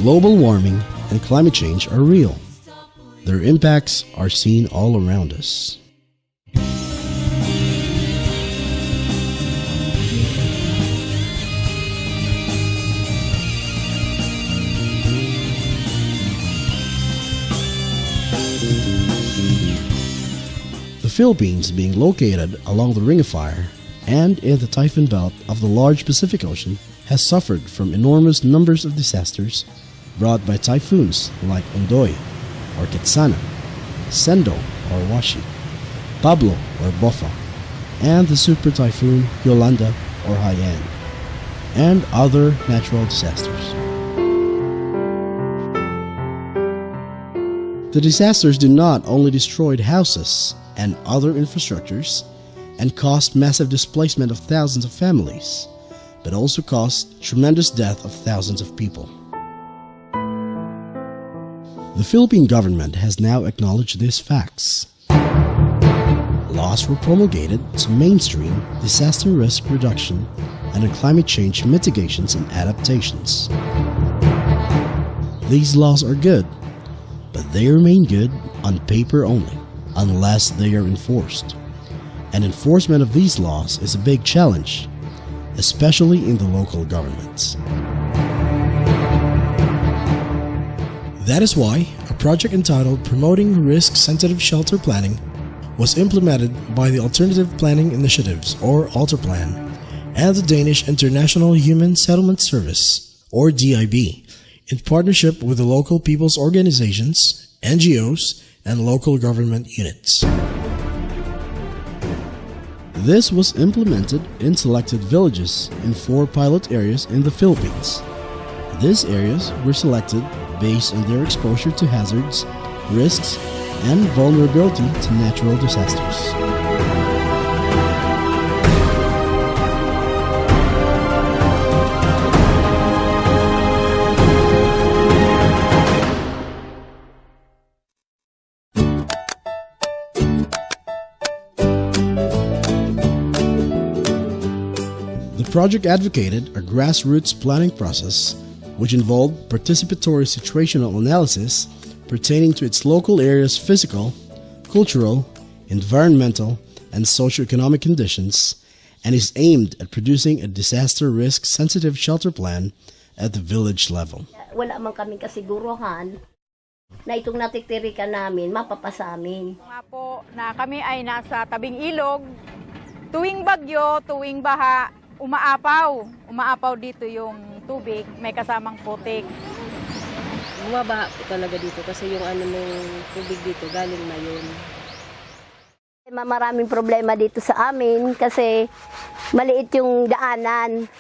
Global warming and climate change are real. Their impacts are seen all around us. The Philippines, being located along the Ring of Fire and in the typhoon belt of the large Pacific Ocean, has suffered from enormous numbers of disasters brought by typhoons like Ondoy or Ketsana, Sendo or Washi, Pablo or Bofa, and the super typhoon Yolanda or Haiyan, and other natural disasters. The disasters did not only destroy houses and other infrastructures and caused massive displacement of thousands of families, but also caused tremendous death of thousands of people. The Philippine government has now acknowledged these facts. Laws were promulgated to mainstream disaster risk reduction and climate change mitigations and adaptations. These laws are good, but they remain good on paper only, unless they are enforced. And enforcement of these laws is a big challenge, especially in the local governments. That is why a project entitled Promoting Risk-Sensitive Shelter Planning was implemented by the Alternative Planning Initiatives, or ALTERPLAN, and the Danish International Human Settlement Service, or DIB, in partnership with the local people's organizations, NGOs, and local government units. This was implemented in selected villages in 4 pilot areas in the Philippines. These areas were selected based on their exposure to hazards, risks, and vulnerability to natural disasters. The project advocated a grassroots planning process which involved participatory situational analysis pertaining to its local area's physical, cultural, environmental, and socioeconomic conditions, and is aimed at producing a disaster risk-sensitive shelter plan at the village level. Wala man kaming kasiguruhan na itong natitirikan namin mapapasamin. Nga po na kami ay nasa tabing ilog, tuwing bagyo, tuwing baha, umaapaw dito yung tubig, may kasamang putik. Bumabaha po talaga dito kasi yung ng tubig dito galing na yun. Maraming problema dito sa amin kasi maliit yung daanan.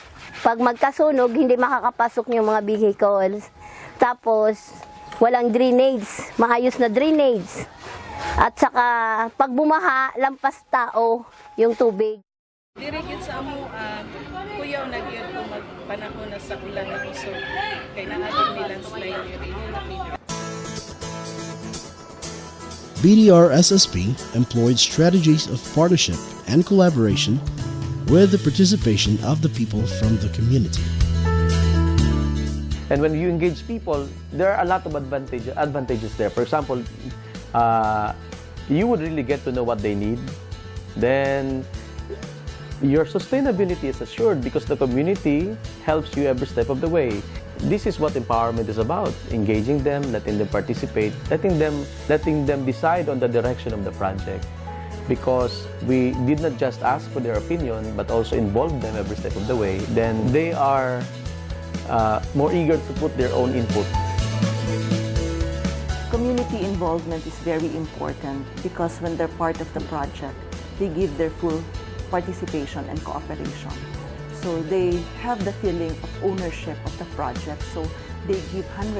Pag magkasunog, hindi makakapasok yung mga vehicles. Tapos, walang drainage, maayos na drainage. At saka, pag bumaha, lampas tao yung tubig. Dirigit sa amo, kuyaw na gyud ko magpanahon na sa ulan na gusto kay naadong nilang slide BDR-SSP employed strategies of partnership and collaboration with the participation of the people from the community. And when you engage people, there are a lot of advantages there. For example, you would really get to know what they need. Then your sustainability is assured because the community helps you every step of the way. This is what empowerment is about: engaging them, letting them participate, letting them decide on the direction of the project. Because we did not just ask for their opinion, but also involve them every step of the way. Then they are more eager to put their own input. Community involvement is very important because when they're part of the project, they give their full participation and cooperation. So they have the feeling of ownership of the project, so they give 100%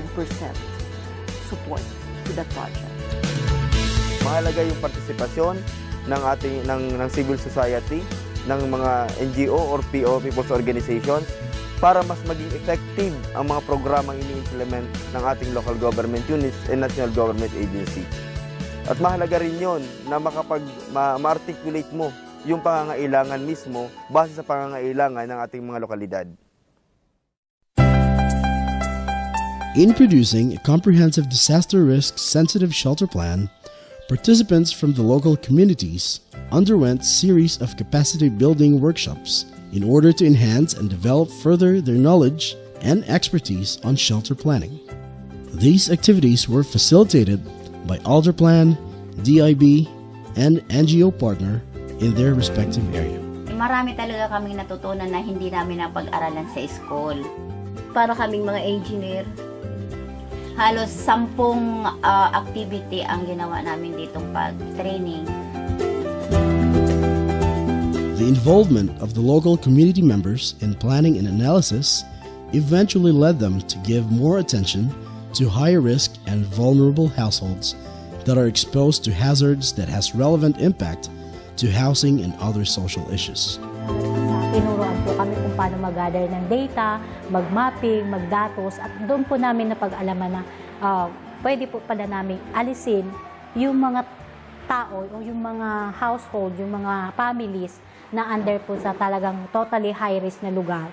support to the project. Mahalaga yung partisipasyon ng civil society, ng mga NGO or PO, People's Organizations, para mas maging effective ang mga programang ini-implement ng ating local government units and national government agency. At mahalaga rin yun na ma-articulate mo yung pangangailangan mismo base sa pangangailangan ng ating mga lokalidad. In producing a comprehensive disaster risk sensitive shelter plan, participants from the local communities underwent series of capacity building workshops in order to enhance and develop further their knowledge and expertise on shelter planning. These activities were facilitated by ALTERPLAN, DIB, and NGO partner in their respective area. Marami talaga kaming natutunan na hindi namin napag-aralan sa school. Para kaming mga engineer. Halos 10 activity ang ginawa namin ditong pag-training. The involvement of the local community members in planning and analysis eventually led them to give more attention to higher risk and vulnerable households that are exposed to hazards that has relevant impact to housing and other social issues. Tinuruan po kami kung paano mag-gather ng data, mag-mapping, mag-datos, at doon po namin napag-alaman na pwede po pala namin alisin yung mga tao o yung mga household, yung mga families na under po sa talagang totally high-risk na lugar.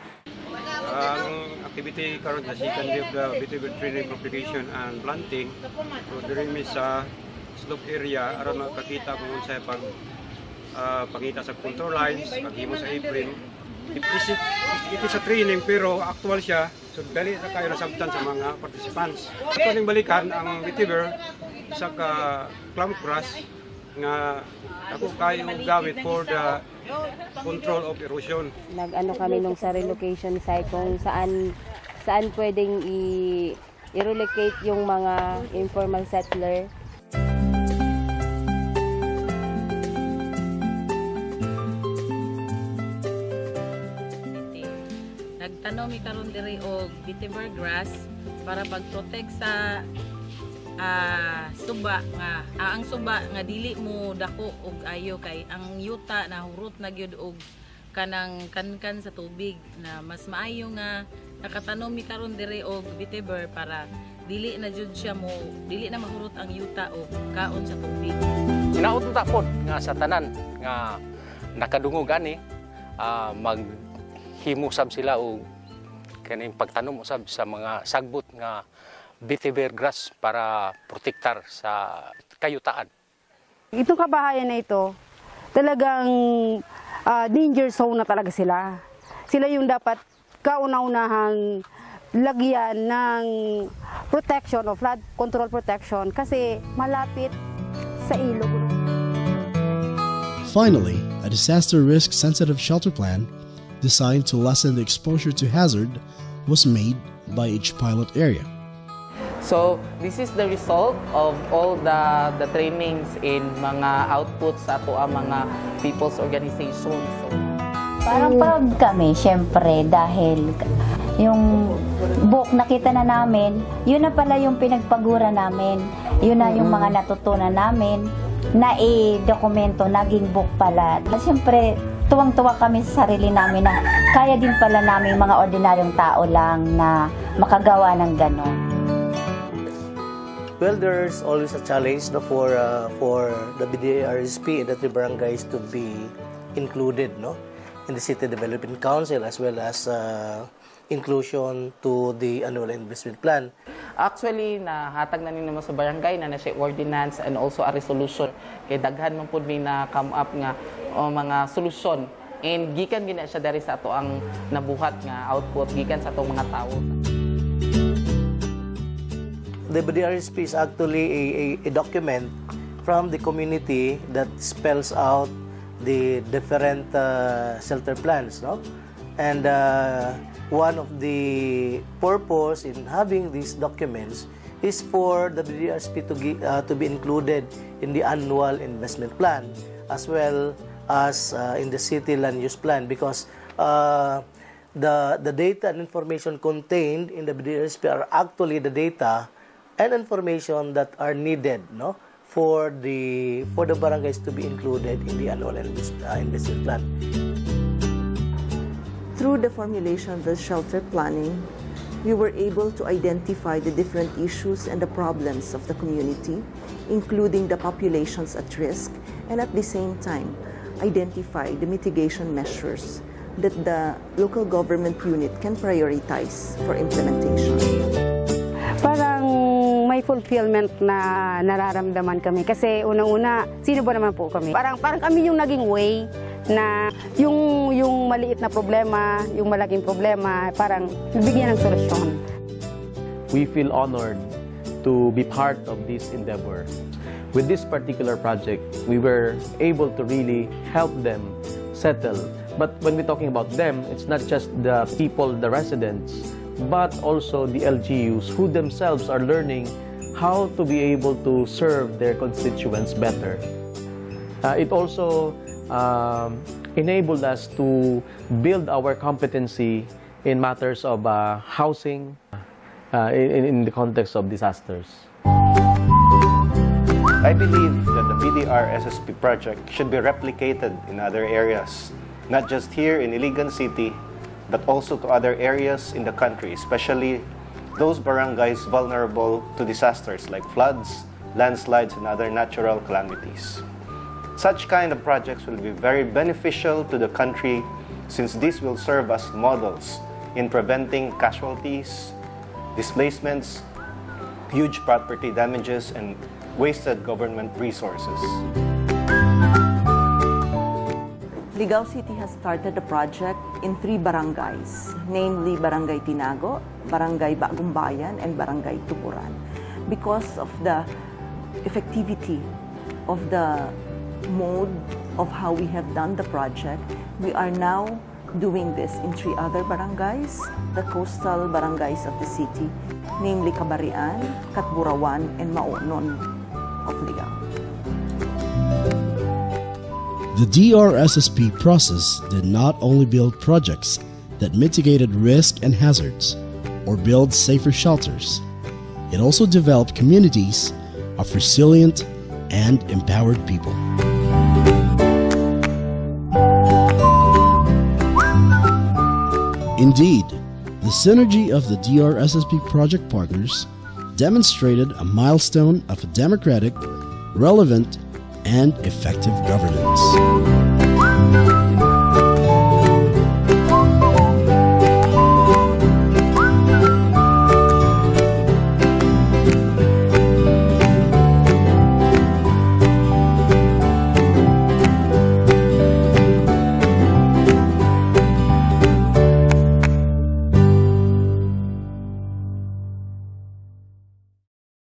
Ang activity karon sa second day of the vetiver training propagation and planting, so during sa slope area aron makakita kung unsa pag pangita sa control lines, paghimo sa apron. It is a training pero actual siya, so dali na kayo nasabtan sa mga participants. Ato ning balikan ang vetiver sa clamp grass nga ako kayo gamit for the control of erosion. Nag-ano kami nung sa relocation site kung saan pwedeng i-relocate yung mga informal settler. Nagtanaw mi karon diri og vetiver grass para pag-protect sa suba nga ang suba nga dili mo dako og ayo kay ang yuta na hurot na gyud og kanang kankan sa tubig na mas maayo nga nakatanom mi karon diri og vetiver para dili na jud siya mo dili na mahurot ang yuta og kaon sa tubig. Inaot ta pod nga sa tanan nga nakadungog ani maghimusab sila og kaning pagtanom usab sa mga sagbot nga vetiver grass para protektar sa kayutaan. Itong kabahayan na ito, talagang danger zone na talaga sila. Sila yung dapat kauna-unahang lagyan ng protection o flood control protection kasi malapit sa ilog. Finally, a disaster risk sensitive shelter plan designed to lessen the exposure to hazard was made by each pilot area. So, this is the result of all the trainings in mga outputs sa ato ang mga people's organizations. So, Parang proud kami, syempre, dahil yung book nakita na namin, yun na pala yung pinagpagura namin. Yun na yung mga natutunan namin na i-dokumento, naging book pala. Syempre, tuwang-tuwa kami sa sarili namin na kaya din pala namin mga ordinaryong tao lang na makagawa ng ganon. Well, there's always a challenge for the BDRSP and the barangays to be included in the City Development Council as well as inclusion to the annual investment plan. Actually, nahatag na naman sa barangay na siya ordinance and also a resolution. Kay daghan man pud may na come up nga mga solusyon. And gikan gina siya dari sa ato ang nabuhat nga output gikan sa atong mga tawo. The BDRSP is actually a document from the community that spells out the different shelter plans, and one of the purpose in having these documents is for the BDRSP to be included in the annual investment plan as well as in the city land use plan, because the data and information contained in the BDRSP are actually the data and information that are needed for the barangays to be included in the annual investment plan. Through the formulation of the shelter planning, we were able to identify the different issues and the problems of the community, including the populations at risk, and at the same time, identify the mitigation measures that the local government unit can prioritize for implementation. may fulfillment na nararamdaman kami. Kasi unang-una, sino ba naman po kami? Parang kami yung naging way na yung maliit na problema, yung malaking problema, parang bigyan ng solusyon. We feel honored to be part of this endeavor. With this particular project, we were able to really help them settle. But when we're talking about them, it's not just the people, the residents, but also the LGUs who themselves are learning how to be able to serve their constituents better. It also enabled us to build our competency in matters of housing in the context of disasters. I believe that the BDR SSP project should be replicated in other areas, not just here in Iligan City, but also to other areas in the country, especially those barangays vulnerable to disasters like floods, landslides, and other natural calamities. Such kind of projects will be very beneficial to the country since this will serve as models in preventing casualties, displacements, huge property damages, and wasted government resources. Ligao City has started the project in 3 barangays, namely Barangay Tinago, Barangay Bagong Bayan, and Barangay Tuburan. Because of the effectivity of the mode of how we have done the project, we are now doing this in 3 other barangays, the coastal barangays of the city, namely Kabarian, Katburawan, and Maonon of Ligao. The DRSSP process did not only build projects that mitigated risk and hazards or build safer shelters, it also developed communities of resilient and empowered people. Indeed, the synergy of the DRSSP project partners demonstrated a milestone of a democratic, relevant, and effective governance.